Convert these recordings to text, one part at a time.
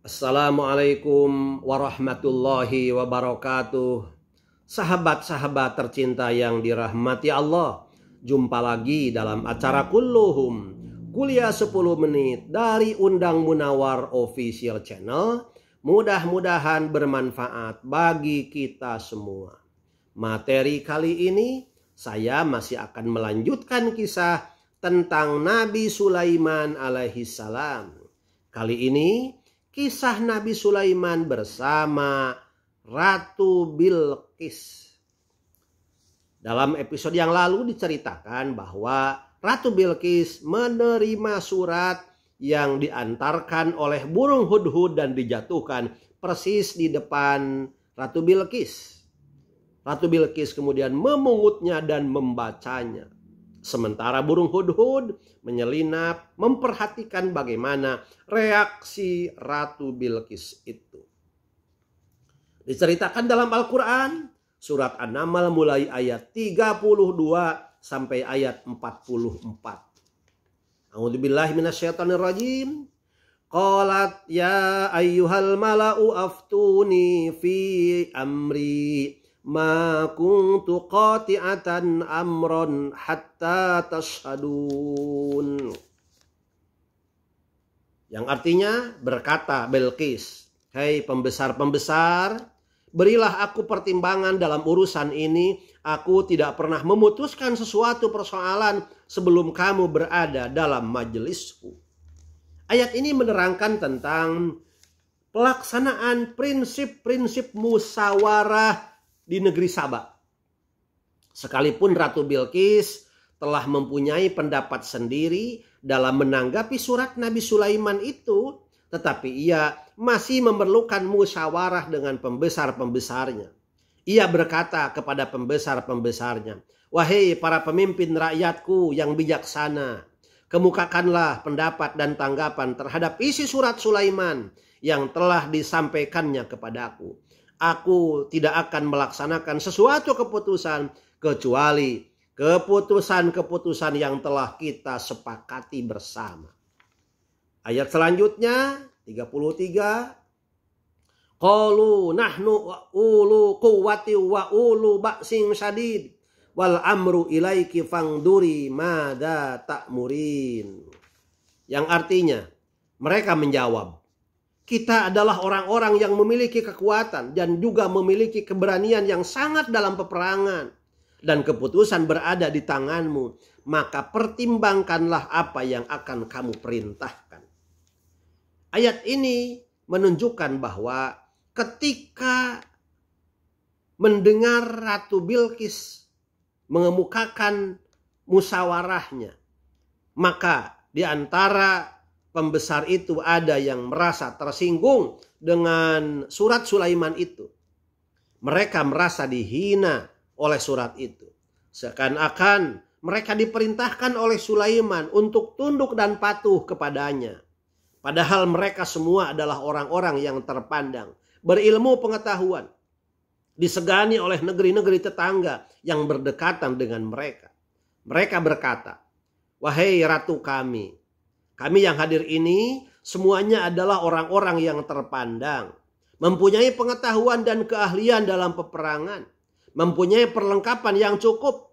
Assalamualaikum warahmatullahi wabarakatuh. Sahabat-sahabat tercinta yang dirahmati Allah, jumpa lagi dalam acara Kulluhum, kuliah 10 menit dari Undang Munawar Official Channel. Mudah-mudahan bermanfaat bagi kita semua. Materi kali ini saya masih akan melanjutkan kisah tentang Nabi Sulaiman alaihissalam. Kali ini kisah Nabi Sulaiman bersama Ratu Bilqis. Dalam episode yang lalu diceritakan bahwa Ratu Bilqis menerima surat yang diantarkan oleh burung hudhud dan dijatuhkan persis di depan Ratu Bilqis. Ratu Bilqis kemudian memungutnya dan membacanya. Sementara burung hudhud menyelinap memperhatikan bagaimana reaksi Ratu Bilqis itu. Diceritakan dalam Al-Quran, surat An-Naml mulai ayat 32 sampai ayat 44. A'udzubillahi minasyaitonirrajim. Qalat ya ayyuhal mala'u aftuni fi amri. Ma kuntu qati'atan amron hatta tashhadun. Yang artinya berkata Bilqis, "Hei pembesar-pembesar, berilah aku pertimbangan dalam urusan ini. Aku tidak pernah memutuskan sesuatu persoalan sebelum kamu berada dalam majelisku." Ayat ini menerangkan tentang pelaksanaan prinsip-prinsip musyawarah di negeri Saba. Sekalipun Ratu Bilqis telah mempunyai pendapat sendiri dalam menanggapi surat Nabi Sulaiman itu, tetapi ia masih memerlukan musyawarah dengan pembesar-pembesarnya. Ia berkata kepada pembesar-pembesarnya, "Wahai para pemimpin rakyatku yang bijaksana, kemukakanlah pendapat dan tanggapan terhadap isi surat Sulaiman yang telah disampaikannya kepadaku. Aku tidak akan melaksanakan sesuatu keputusan kecuali keputusan-keputusan yang telah kita sepakati bersama." Ayat selanjutnya 33. Qalu nahnu ulu quwwati wa ulu ba'sin syadid wal amru ilaiki fangduri madza ta'murin. Yang artinya mereka menjawab, "Kita adalah orang-orang yang memiliki kekuatan dan juga memiliki keberanian yang sangat dalam peperangan. Dan keputusan berada di tanganmu. Maka pertimbangkanlah apa yang akan kamu perintahkan." Ayat ini menunjukkan bahwa ketika mendengar Ratu Bilqis mengemukakan musyawarahnya, maka di antara pembesar itu ada yang merasa tersinggung dengan surat Sulaiman itu. Mereka merasa dihina oleh surat itu. Seakan-akan mereka diperintahkan oleh Sulaiman untuk tunduk dan patuh kepadanya. Padahal mereka semua adalah orang-orang yang terpandang, berilmu pengetahuan, disegani oleh negeri-negeri tetangga yang berdekatan dengan mereka. Mereka berkata, "Wahai ratu kami yang hadir ini semuanya adalah orang-orang yang terpandang, mempunyai pengetahuan dan keahlian dalam peperangan, mempunyai perlengkapan yang cukup.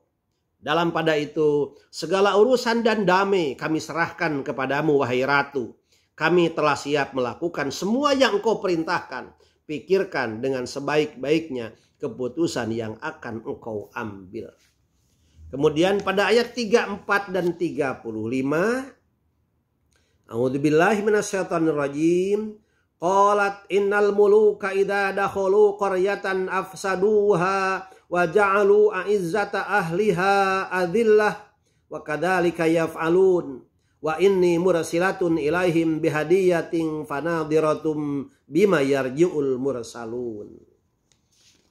Dalam pada itu, segala urusan dan damai kami serahkan kepadamu, wahai ratu. Kami telah siap melakukan semua yang engkau perintahkan. Pikirkan dengan sebaik-baiknya keputusan yang akan engkau ambil." Kemudian pada ayat 34 dan 35, A'udzubillahi minasyaitonirrajim. Qalat innal muluka idza dakhalu qaryatan afsaduha wa ja'alu a'izzata ahliha adillah wa kadzalika yaf'alun wa inni mursilatun ilaihim bihadiyatin fanadhiratum bima yarji'ul mursalun.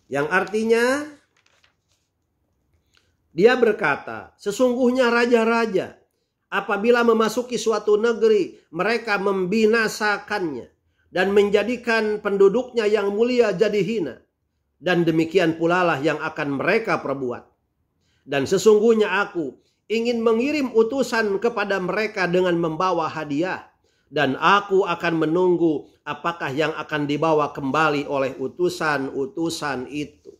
Yang artinya dia berkata, sesungguhnya raja-raja apabila memasuki suatu negeri, mereka membinasakannya dan menjadikan penduduknya yang mulia jadi hina. Dan demikian pula lah yang akan mereka perbuat. Dan sesungguhnya aku ingin mengirim utusan kepada mereka dengan membawa hadiah. dan aku akan menunggu apakah yang akan dibawa kembali oleh utusan-utusan itu.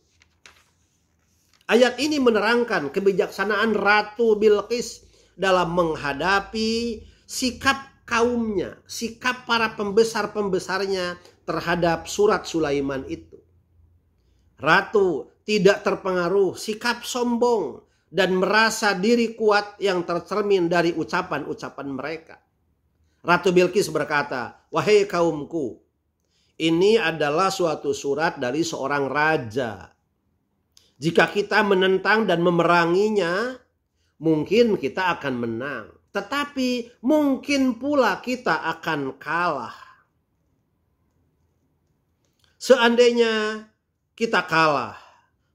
Ayat ini menerangkan kebijaksanaan Ratu Bilqis dalam menghadapi sikap kaumnya, sikap para pembesar-pembesarnya terhadap surat Sulaiman itu. Ratu tidak terpengaruh sikap sombong dan merasa diri kuat yang tercermin dari ucapan-ucapan mereka. Ratu Bilqis berkata, "Wahai kaumku, ini adalah suatu surat dari seorang raja. Jika kita menentang dan memeranginya, mungkin kita akan menang. Tetapi mungkin pula kita akan kalah. Seandainya kita kalah,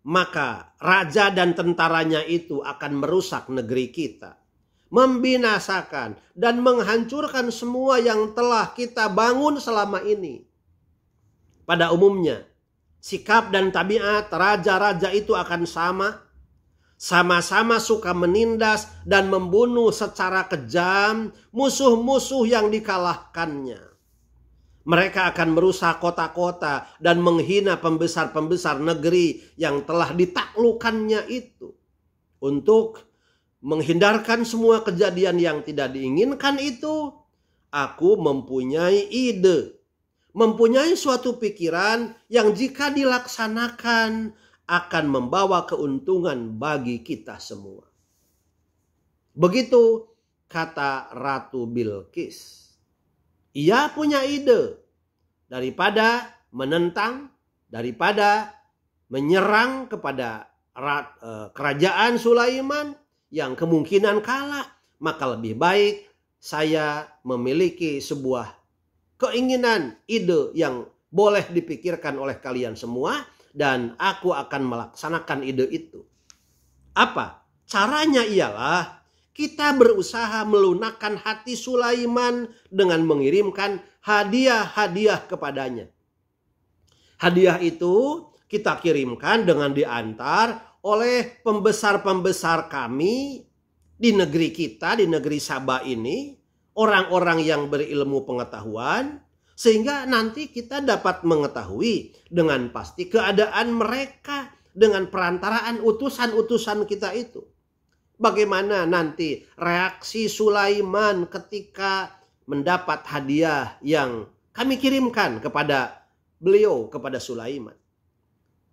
maka raja dan tentaranya itu akan merusak negeri kita, membinasakan dan menghancurkan semua yang telah kita bangun selama ini." Pada umumnya, sikap dan tabiat raja-raja itu akan sama-sama suka menindas dan membunuh secara kejam musuh-musuh yang dikalahkannya. Mereka akan merusak kota-kota dan menghina pembesar-pembesar negeri yang telah ditaklukkannya itu. Untuk menghindarkan semua kejadian yang tidak diinginkan itu, aku mempunyai ide, mempunyai suatu pikiran yang jika dilaksanakan akan membawa keuntungan bagi kita semua. Begitu kata Ratu Bilqis. Ia punya ide, daripada menentang, daripada menyerang kepada kerajaan Sulaiman yang kemungkinan kalah, maka lebih baik saya memiliki sebuah keinginan, ide yang boleh dipikirkan oleh kalian semua, dan aku akan melaksanakan ide itu. Apa? Caranya ialah kita berusaha melunakkan hati Sulaiman dengan mengirimkan hadiah-hadiah kepadanya. Hadiah itu kita kirimkan dengan diantar oleh pembesar-pembesar kami di negeri kita, di negeri Sabah ini, orang-orang yang berilmu pengetahuan, sehingga nanti kita dapat mengetahui dengan pasti keadaan mereka dengan perantaraan utusan-utusan kita itu. Bagaimana nanti reaksi Sulaiman ketika mendapat hadiah yang kami kirimkan kepada beliau, kepada Sulaiman.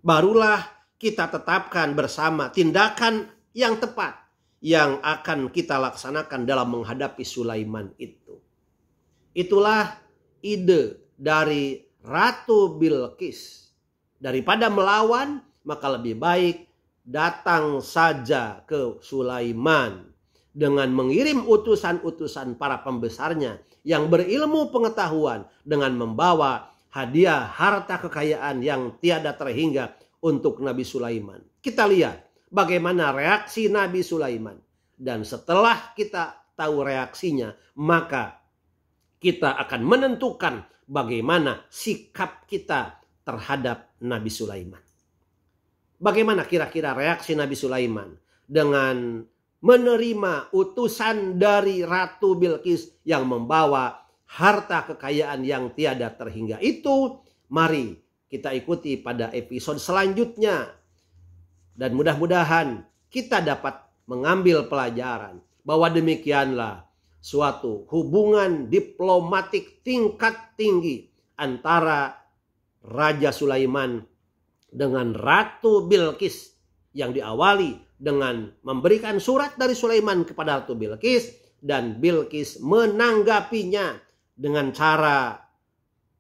Barulah kita tetapkan bersama tindakan yang tepat yang akan kita laksanakan dalam menghadapi Sulaiman itu. Itulah ide dari Ratu Bilqis. Daripada melawan, maka lebih baik datang saja ke Sulaiman dengan mengirim utusan-utusan para pembesarnya yang berilmu pengetahuan dengan membawa hadiah harta kekayaan yang tiada terhingga untuk Nabi Sulaiman. Kita lihat bagaimana reaksi Nabi Sulaiman, dan setelah kita tahu reaksinya, maka kita akan menentukan bagaimana sikap kita terhadap Nabi Sulaiman. Bagaimana kira-kira reaksi Nabi Sulaiman dengan menerima utusan dari Ratu Bilqis yang membawa harta kekayaan yang tiada terhingga itu? Mari kita ikuti pada episode selanjutnya. Dan mudah-mudahan kita dapat mengambil pelajaran bahwa demikianlah suatu hubungan diplomatik tingkat tinggi antara Raja Sulaiman dengan Ratu Bilqis, yang diawali dengan memberikan surat dari Sulaiman kepada Ratu Bilqis, dan Bilqis menanggapinya dengan cara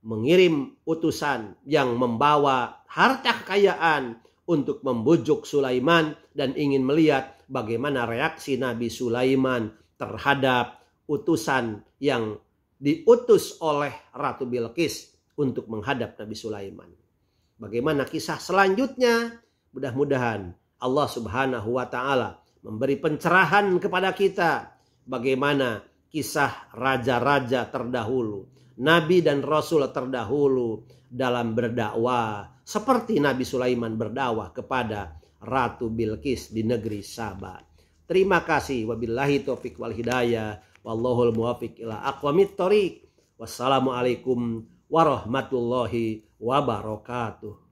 mengirim utusan yang membawa harta kekayaan untuk membujuk Sulaiman, dan ingin melihat bagaimana reaksi Nabi Sulaiman terhadap utusan yang diutus oleh Ratu Bilqis untuk menghadap Nabi Sulaiman. Bagaimana kisah selanjutnya? Mudah-mudahan Allah Subhanahu wa Ta'ala memberi pencerahan kepada kita bagaimana kisah raja-raja terdahulu, nabi dan rasul terdahulu dalam berdakwah, seperti Nabi Sulaiman berdakwah kepada Ratu Bilqis di negeri Sabah. Terima kasih. Wabillahi taufiq wal hidayah. Wallahul muwafiq ila aqwamit thoriq. Wassalamualaikum warahmatullahi wabarakatuh.